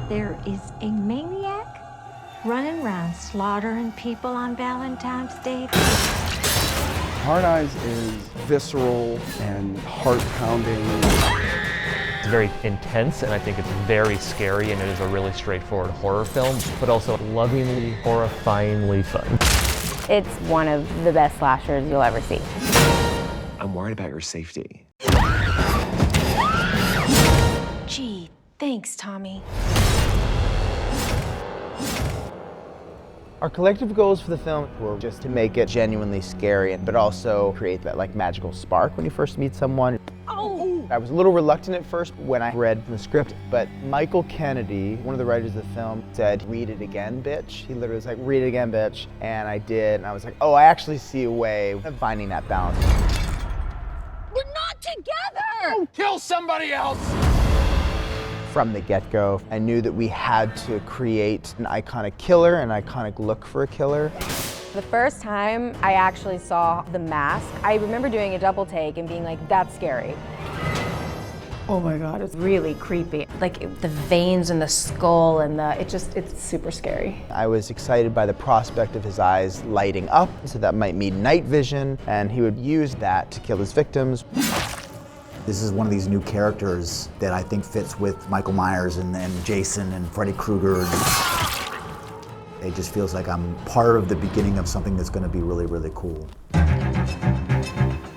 There is a maniac running around slaughtering people on Valentine's Day. Hard Eyes is visceral and heart-pounding. It's very intense, and I think it's very scary, and it is a really straightforward horror film, but also lovingly, horrifyingly fun. It's one of the best slashers you'll ever see. I'm worried about your safety. Gee, thanks, Tommy. Our collective goals for the film were just to make it genuinely scary, but also create that like magical spark when you first meet someone. Oh! I was a little reluctant at first when I read the script, but Michael Kennedy, one of the writers of the film, said, "Read it again, bitch." He literally was like, "Read it again, bitch." And I did, and I was like, oh, I actually see a way of finding that balance. We're not together! Kill somebody else! From the get-go, I knew that we had to create an iconic killer, an iconic look for a killer. The first time I actually saw the mask, I remember doing a double take and being like, that's scary. Oh my God, it's really creepy. Like the veins in the skull and it's super scary. I was excited by the prospect of his eyes lighting up, so that might mean night vision, and he would use that to kill his victims. This is one of these new characters that I think fits with Michael Myers and Jason and Freddy Krueger. It just feels like I'm part of the beginning of something that's going to be really, really cool.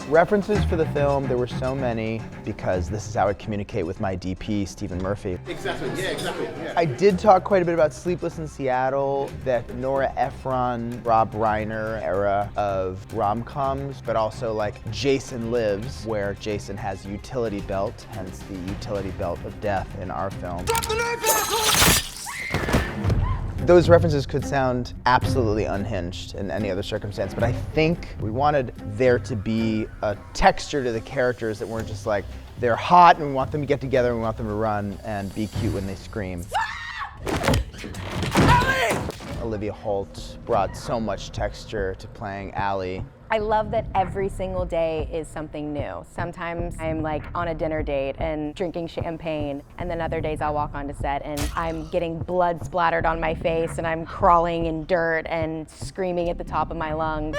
References for the film, there were so many because this is how I communicate with my DP, Stephen Murphy. Exactly, yeah, exactly. Yeah. I did talk quite a bit about Sleepless in Seattle, that Nora Ephron, Rob Reiner era of rom-coms, but also like Jason Lives, where Jason has a utility belt, hence the utility belt of death in our film. Drop the knife! Those references could sound absolutely unhinged in any other circumstance, but I think we wanted there to be a texture to the characters that weren't just like, they're hot and we want them to get together and we want them to run and be cute when they scream. Ellie! Olivia Holt brought so much texture to playing Allie. I love that every single day is something new. Sometimes I'm like on a dinner date and drinking champagne, and then other days I'll walk onto set and I'm getting blood splattered on my face and I'm crawling in dirt and screaming at the top of my lungs.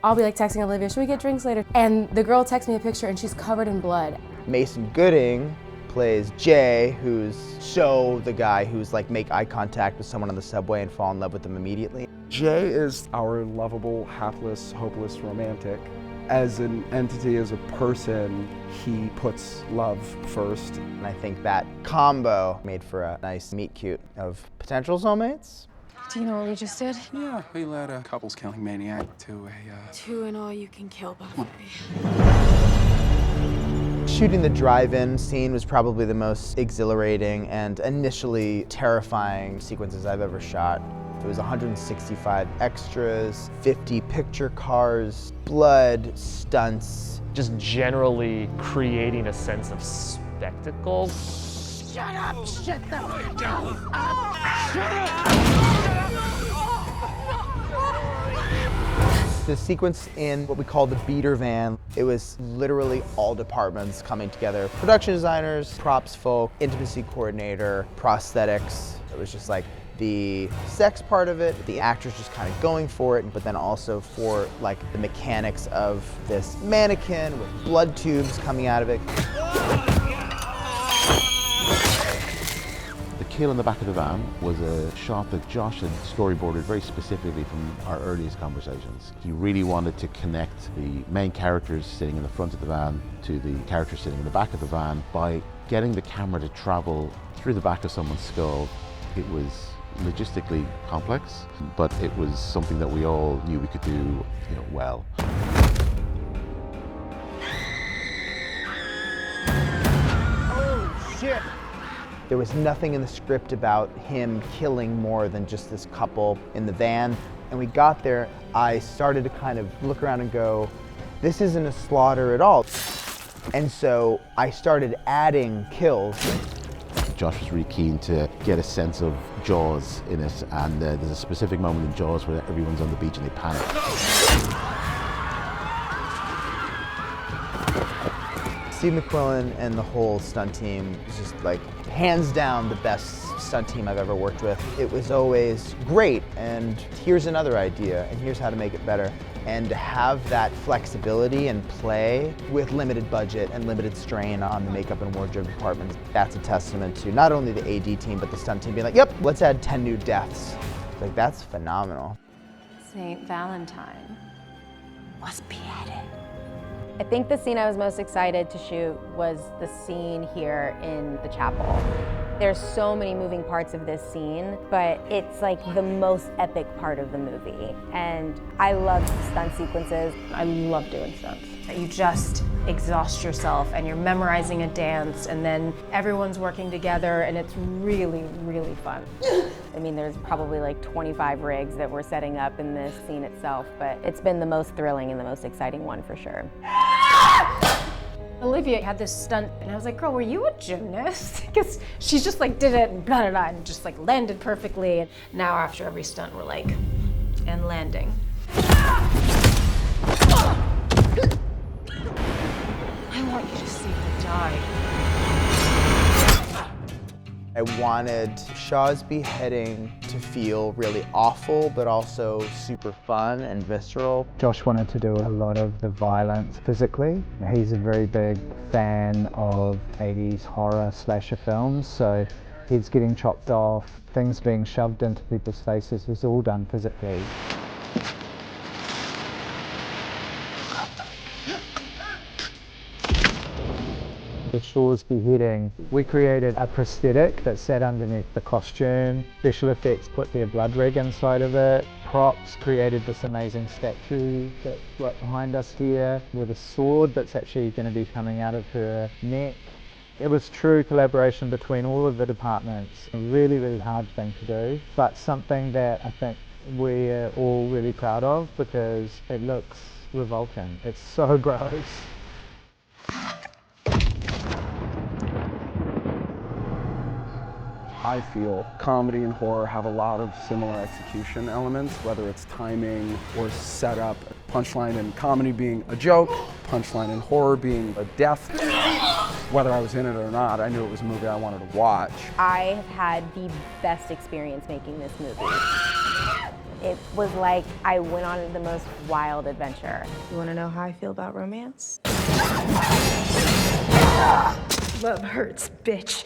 I'll be like texting Olivia, should we get drinks later? And the girl texts me a picture and she's covered in blood. Mason Gooding plays Jay, who's the guy who's like make eye contact with someone on the subway and fall in love with them immediately. Jay is our lovable, hapless, hopeless romantic. As an entity, as a person, he puts love first. And I think that combo made for a nice meet cute of potential soulmates. Do you know what we just did? Yeah, we led a couples killing maniac to a... 2 and all you can kill buffet. Shooting the drive-in scene was probably the most exhilarating and initially terrifying sequences I've ever shot. It was 165 extras, 50 picture cars, blood, stunts. Just generally creating a sense of spectacle. Shut up! Shut the fuck up! Shut up! The sequence in what we call the beater van, it was literally all departments coming together. Production designers, props folk, intimacy coordinator, prosthetics. It was just like the sex part of it, the actors just kind of going for it, but then also for like the mechanics of this mannequin with blood tubes coming out of it. The kill in the back of the van was a shot that Josh had storyboarded very specifically from our earliest conversations. He really wanted to connect the main characters sitting in the front of the van to the characters sitting in the back of the van by getting the camera to travel through the back of someone's skull. It was logistically complex, but it was something that we all knew we could do, well. Oh, shit! There was nothing in the script about him killing more than just this couple in the van. And we got there, I started to kind of look around and go, this isn't a slaughter at all. And so I started adding kills. Josh was really keen to get a sense of Jaws in it, and there's a specific moment in Jaws where everyone's on the beach and they panic. Steve McQuillan and the whole stunt team is just like hands down the best stunt team I've ever worked with. It was always great, and here's another idea, and here's how to make it better. And to have that flexibility and play with limited budget and limited strain on the makeup and wardrobe departments, that's a testament to not only the AD team, but the stunt team being like, yep, let's add 10 new deaths. Like, that's phenomenal. St. Valentine was beheaded. I think the scene I was most excited to shoot was the scene here in the chapel. There's so many moving parts of this scene, but it's like the most epic part of the movie. And I love stunt sequences. I love doing stunts. You just exhaust yourself and you're memorizing a dance and then everyone's working together and it's really, really fun. I mean, there's probably like 25 rigs that we're setting up in this scene itself, but it's been the most thrilling and the most exciting one for sure. Olivia had this stunt and I was like, girl, were you a gymnast? Because she just like did it and blah, blah, blah, and just like landed perfectly. And now after every stunt, we're like, and landing. I want you to see her die. I wanted Shaw's beheading to feel really awful, but also super fun and visceral. Josh wanted to do a lot of the violence physically. He's a very big fan of 80s horror slasher films, so heads getting chopped off, things being shoved into people's faces was all done physically. The Shaw's beheading, we created a prosthetic that sat underneath the costume. Special effects put their blood rig inside of it. Props created this amazing statue that's right behind us here with a sword that's actually going to be coming out of her neck. It was true collaboration between all of the departments. A really, really hard thing to do, but something that I think we're all really proud of because it looks revolting. It's so gross. I feel comedy and horror have a lot of similar execution elements, whether it's timing or setup. Punchline in comedy being a joke, punchline in horror being a death. Whether I was in it or not, I knew it was a movie I wanted to watch. I have had the best experience making this movie. It was like I went on the most wild adventure. You want to know how I feel about romance? Love hurts, bitch.